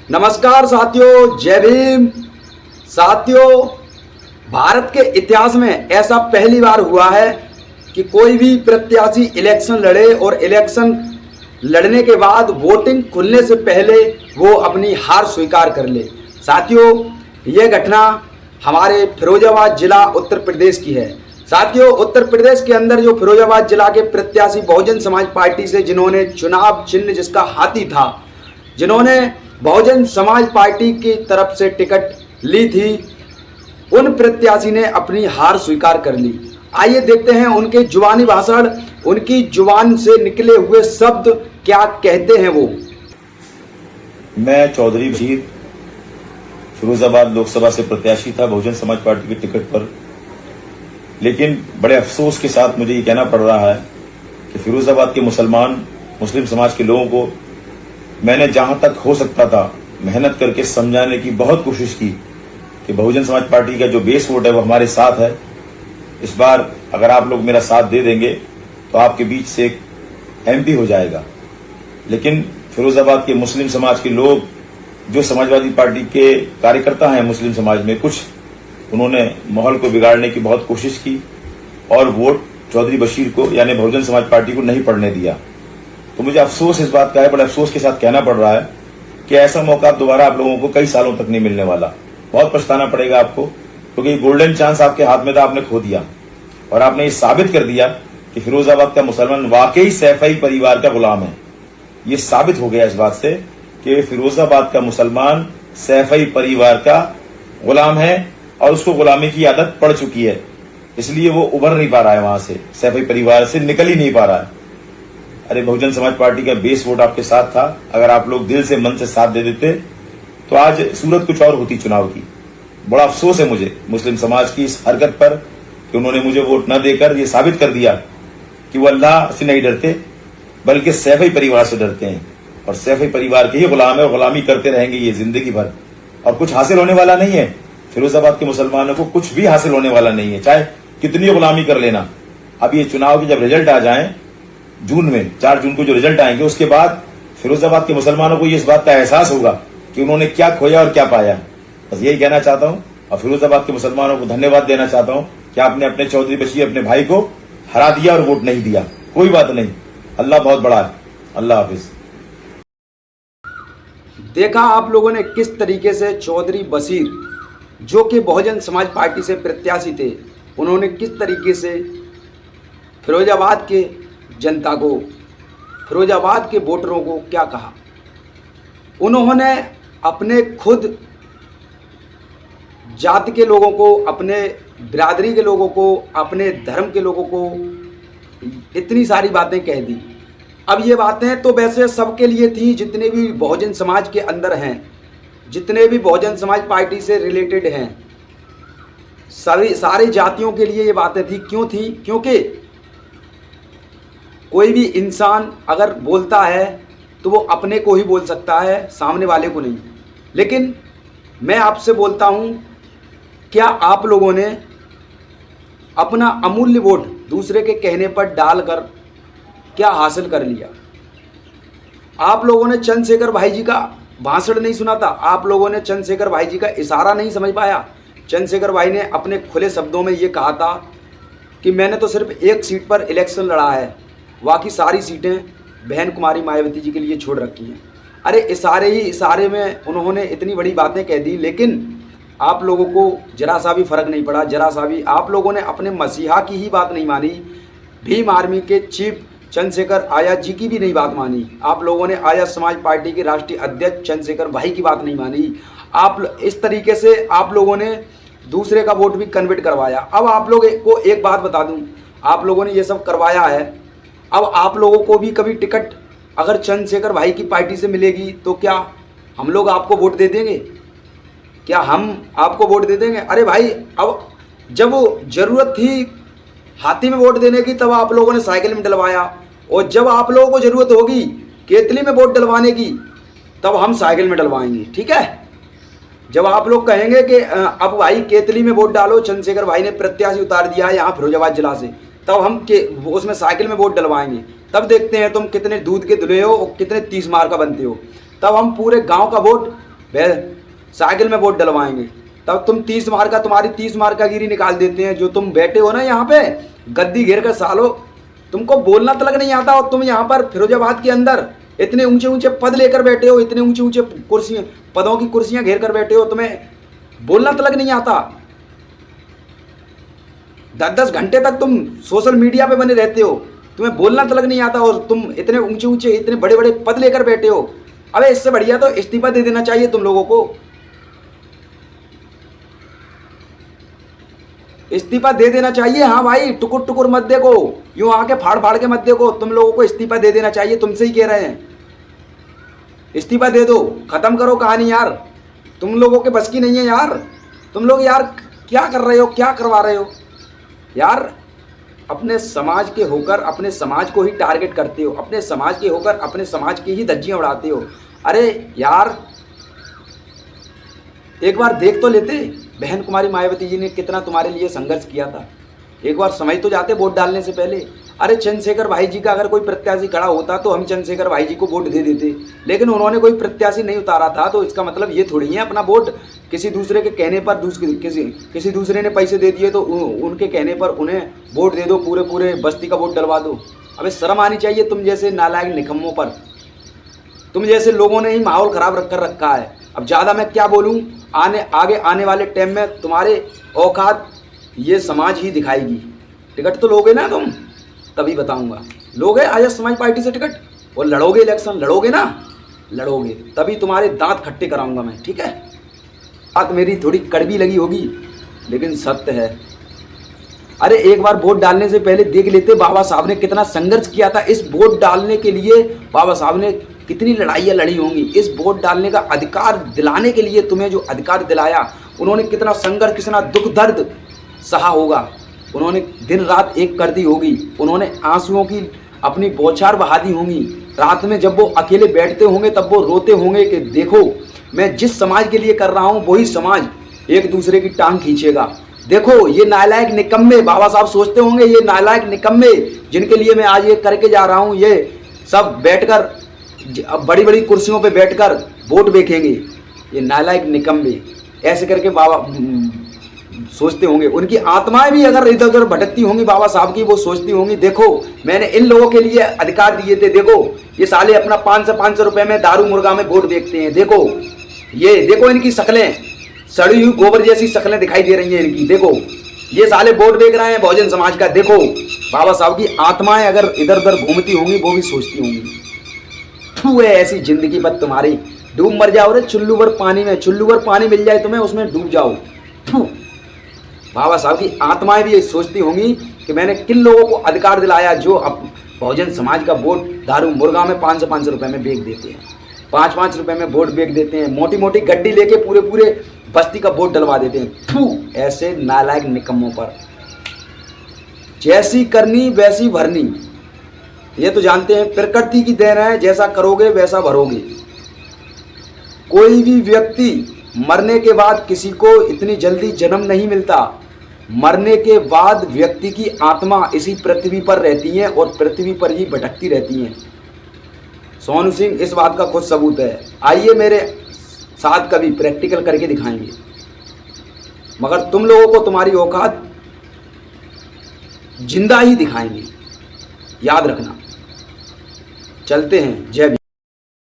नमस्कार साथियों, जय भीम। साथियों, भारत के इतिहास में ऐसा पहली बार हुआ है कि कोई भी प्रत्याशी इलेक्शन लड़े और इलेक्शन लड़ने के बाद वोटिंग खुलने से पहले वो अपनी हार स्वीकार कर ले। साथियों, ये घटना हमारे फिरोजाबाद जिला उत्तर प्रदेश की है। साथियों, उत्तर प्रदेश के अंदर जो फिरोजाबाद जिला के प्रत्याशी बहुजन समाज पार्टी से जिन्होंने चुनाव चिन्ह जिसका हाथी था, जिन्होंने बहुजन समाज पार्टी की तरफ से टिकट ली थी, उन प्रत्याशी ने अपनी हार स्वीकार कर ली। आइए देखते हैं उनके जुबानी भाषण, उनकी जुबान से निकले हुए शब्द क्या कहते हैं वो। मैं चौधरी बशीर फिरोजाबाद लोकसभा से प्रत्याशी था बहुजन समाज पार्टी के टिकट पर, लेकिन बड़े अफसोस के साथ मुझे ये कहना पड़ रहा है कि फिरोजाबाद के मुस्लिम समाज के लोगों को मैंने जहां तक हो सकता था मेहनत करके समझाने की बहुत कोशिश की कि बहुजन समाज पार्टी का जो बेस वोट है वो हमारे साथ है। इस बार अगर आप लोग मेरा साथ दे देंगे तो आपके बीच से एक एमपी हो जाएगा। लेकिन फिरोजाबाद के मुस्लिम समाज के लोग, जो समाजवादी पार्टी के कार्यकर्ता हैं मुस्लिम समाज में, कुछ उन्होंने माहौल को बिगाड़ने की बहुत कोशिश की और वोट चौधरी बशीर को यानी बहुजन समाज पार्टी को नहीं पड़ने दिया। तो मुझे अफसोस इस बात का है, बड़े अफसोस के साथ कहना पड़ रहा है कि ऐसा मौका दोबारा आप लोगों को कई सालों तक नहीं मिलने वाला। बहुत पछताना पड़ेगा आपको, क्योंकि गोल्डन चांस आपके हाथ में था, आपने खो दिया और आपने ये साबित कर दिया कि फिरोजाबाद का मुसलमान वाकई सैफई परिवार का गुलाम है। ये साबित हो गया इस बात से कि फिरोजाबाद का मुसलमान सैफई परिवार का गुलाम है और उसको गुलामी की आदत पड़ चुकी है, इसलिए वो उभर नहीं पा रहा है, वहां से सैफई परिवार से निकल ही नहीं पा रहा है। अरे, बहुजन समाज पार्टी का बेस वोट आपके साथ था, अगर आप लोग दिल से मन से साथ दे देते तो आज सूरत कुछ और होती चुनाव की। बड़ा अफसोस है मुझे मुस्लिम समाज की इस हरकत पर कि उन्होंने मुझे वोट न देकर ये साबित कर दिया कि वो अल्लाह से नहीं डरते बल्कि सैफई परिवार से डरते हैं और सैफई परिवार के ही गुलाम है और गुलामी करते रहेंगे ये जिंदगी भर। और कुछ हासिल होने वाला नहीं है, फिरोजाबाद के मुसलमानों को कुछ भी हासिल होने वाला नहीं है, चाहे कितनी गुलामी कर लेना। अब ये चुनाव के जब रिजल्ट आ जाए जून में, 4 जून को जो रिजल्ट आएंगे, उसके बाद फिरोजाबाद के मुसलमानों को इस बात का एहसास होगा कि उन्होंने क्या खोया और क्या पाया। बस यही कहना चाहता हूं और फिरोजाबाद के मुसलमानों को धन्यवाद देना चाहता हूं कि आपने अपने चौधरी बशीर अपने भाई को हरा दिया और वोट नहीं दिया। कोई बात नहीं, अल्लाह बहुत बड़ा है। अल्लाह हाफिज। देखा आप लोगों ने किस तरीके से चौधरी बशीर, जो कि बहुजन समाज पार्टी से प्रत्याशी थे, उन्होंने किस तरीके से फिरोजाबाद के जनता को, फिरोजाबाद के वोटरों को क्या कहा। उन्होंने अपने खुद जाति के लोगों को, अपने बिरादरी के लोगों को, अपने धर्म के लोगों को इतनी सारी बातें कह दी। अब ये बातें तो वैसे सबके लिए थी, जितने भी बहुजन समाज के अंदर हैं, जितने भी बहुजन समाज पार्टी से रिलेटेड हैं, सारी जातियों के लिए ये बातें थी। क्यों थी? क्योंकि कोई भी इंसान अगर बोलता है तो वो अपने को ही बोल सकता है, सामने वाले को नहीं। लेकिन मैं आपसे बोलता हूँ, क्या आप लोगों ने अपना अमूल्य वोट दूसरे के कहने पर डालकर क्या हासिल कर लिया? आप लोगों ने चंद्रशेखर भाई जी का भाषण नहीं सुना था? आप लोगों ने चंद्रशेखर भाई जी का इशारा नहीं समझ पाया? चंद्रशेखर भाई ने अपने खुले शब्दों में ये कहा था कि मैंने तो सिर्फ एक सीट पर इलेक्शन लड़ा है, बाकी सारी सीटें बहन कुमारी मायावती जी के लिए छोड़ रखी हैं। अरे, इशारे में उन्होंने इतनी बड़ी बातें कह दी, लेकिन आप लोगों को जरा सा भी फर्क नहीं पड़ा, जरा सा भी। आप लोगों ने अपने मसीहा की ही बात नहीं मानी, भीम आर्मी के चीफ चंद्रशेखर आज़ाद जी की भी नहीं बात मानी, आप लोगों ने आज़ाद समाज पार्टी के राष्ट्रीय अध्यक्ष चंद्रशेखर भाई की बात नहीं मानी। आप इस तरीके से आप लोगों ने दूसरे का वोट भी कन्वर्ट करवाया। अब आप लोग को एक बात बता दूं, आप लोगों ने ये सब करवाया है, अब आप लोगों को भी कभी टिकट अगर चंद्रशेखर भाई की पार्टी से मिलेगी तो क्या हम लोग आपको वोट दे देंगे? क्या हम आपको वोट दे देंगे? अरे भाई, अब जब जरूरत थी हाथी में वोट देने की तब आप लोगों ने साइकिल में डलवाया, और जब आप लोगों को जरूरत होगी केतली में वोट डलवाने की तब हम साइकिल में डलवाएंगे। ठीक है, जब आप लोग कहेंगे कि अब भाई केतली में वोट डालो, चंद्रशेखर भाई ने प्रत्याशी उतार दिया है यहाँ फिरोजाबाद जिला से, तब हम उसमें साइकिल में वोट डलवाएंगे। तब देखते हैं तुम कितने दूध के दुल्हे हो और कितने 30 मार का बनते हो। तब हम पूरे गांव का वोट वह साइकिल में वोट डलवाएंगे, तब तुम 30 मार का, तुम्हारी 30 मार का गिरी निकाल देते हैं। जो तुम बैठे हो ना यहाँ पे गद्दी घेर कर, सालो तुमको बोलना तलक नहीं आता, और तुम यहाँ पर फिरोजाबाद के अंदर इतने ऊंचे ऊंचे पद लेकर बैठे हो, इतने ऊंचे ऊंचे कुर्सियां, पदों की कुर्सियां घेर कर बैठे हो, तुम्हें बोलना तलक नहीं आता। 10-10 घंटे तक तुम सोशल मीडिया पे बने रहते हो, तुम्हें बोलना तलक नहीं आता, और तुम इतने ऊंचे ऊंचे इतने बड़े बड़े पद लेकर बैठे हो। अबे इससे बढ़िया तो इस्तीफा दे देना चाहिए तुम लोगों को, इस्तीफा दे देना चाहिए। हाँ भाई, टुकुर टुकुर मत देखो, यूं आके फाड़ फाड़ के मत देखो, तुम लोगों को इस्तीफा दे देना चाहिए। तुमसे ही कह रहे हैं, इस्तीफा दे दो, खत्म करो कहानी यार। तुम लोगों के बस की नहीं है यार। तुम लोग यार क्या कर रहे हो, क्या करवा रहे हो यार। अपने समाज के होकर अपने समाज को ही टारगेट करते हो, अपने समाज के होकर अपने समाज की ही धज्जियां उड़ाते हो। अरे यार एक बार देख तो लेते, बहन कुमारी मायावती जी ने कितना तुम्हारे लिए संघर्ष किया था। एक बार समझ तो जाते वोट डालने से पहले। अरे चंद्रशेखर भाई जी का अगर कोई प्रत्याशी खड़ा होता तो हम चंद्रशेखर भाई जी को वोट दे देते, लेकिन उन्होंने कोई प्रत्याशी नहीं उतारा था, तो इसका मतलब ये थोड़ी है अपना वोट किसी दूसरे के कहने पर, किसी दूसरे ने पैसे दे दिए तो उनके कहने पर उन्हें वोट दे दो, पूरे बस्ती का वोट डलवा दो। अबे शर्म आनी चाहिए तुम जैसे नालायक निकम्मों पर। तुम जैसे लोगों ने ही माहौल खराब कर रखा है। अब ज़्यादा मैं क्या बोलूँ, आगे आने वाले टाइम में तुम्हारे औकात ये समाज ही दिखाएगी। टिकट तो लोगे ना तुम, तभी बताऊंगा। लोगे आजाद समाज पार्टी से टिकट और लड़ोगे, इलेक्शन लड़ोगे ना, लड़ोगे तभी तुम्हारे दांत खट्टे कराऊंगा मैं, ठीक है। बात मेरी थोड़ी कड़वी लगी होगी लेकिन सत्य है। अरे एक बार वोट डालने से पहले देख लेते बाबा साहब ने कितना संघर्ष किया था। इस वोट डालने के लिए बाबा साहब ने कितनी लड़ाइयाँ लड़ी होंगी। इस वोट डालने का अधिकार दिलाने के लिए, तुम्हें जो अधिकार दिलाया, उन्होंने कितना संघर्ष, कितना दुख दर्द सहा होगा। उन्होंने दिन रात एक कर दी होगी, उन्होंने आंसुओं की अपनी बौछार बहा दी होंगी। रात में जब वो अकेले बैठते होंगे तब वो रोते होंगे कि देखो मैं जिस समाज के लिए कर रहा हूँ वही समाज एक दूसरे की टांग खींचेगा। देखो ये नालायक निकम्मे, बाबा साहब सोचते होंगे ये नालायक निकम्मे जिनके लिए मैं आज ये करके जा रहा हूँ, ये सब बैठकर बड़ी बड़ी कुर्सियों पे बैठकर वोट देखेंगे, ये नालायक निकम्मे, ऐसे करके बाबा सोचते होंगे। उनकी आत्माएं भी अगर इधर उधर भटकती होंगी बाबा साहब की, वो सोचती होंगी देखो मैंने इन लोगों के लिए अधिकार दिए थे, देखो ये साले अपना 500 रुपए में दारू मुर्गा में वोट देखते हैं। देखो ये देखो इनकी शक्लें, सड़ी हुई गोबर जैसी शक्लें दिखाई दे रही हैं इनकी। देखो ये साले वोट देख रहे हैं बहुजन समाज का। देखो बाबा साहब की आत्माएं अगर इधर उधर घूमती होंगी वो भी सोचती होंगी, थू है ऐसी जिंदगी पर तुम्हारी, डूब मर जाओ रे चुल्लू भर पानी में, चुल्लू भर पानी मिल जाए तुम्हें उसमें डूब जाओ। बाबा साहब की आत्माएं भी ये सोचती होंगी कि मैंने किन लोगों को अधिकार दिलाया जो अब बहुजन समाज का वोट दारू मुर्गा में 500 रुपए में बेच देते हैं, 5 रुपए में वोट बेच देते हैं, मोटी मोटी गड्डी लेके पूरे बस्ती का वोट डलवा देते हैं। थू ऐसे नालायक निकम्मों पर। जैसी करनी वैसी भरनी, ये तो जानते हैं प्रकृति की देन है, जैसा करोगे वैसा भरोगे। कोई भी व्यक्ति मरने के बाद किसी को इतनी जल्दी जन्म नहीं मिलता। मरने के बाद व्यक्ति की आत्मा इसी पृथ्वी पर रहती है और पृथ्वी पर ही भटकती रहती है। सोनू सिंह इस बात का खुद सबूत है। आइए मेरे साथ कभी प्रैक्टिकल करके दिखाएंगे, मगर तुम लोगों को तुम्हारी औकात जिंदा ही दिखाएंगे, याद रखना। चलते हैं, जय भीम।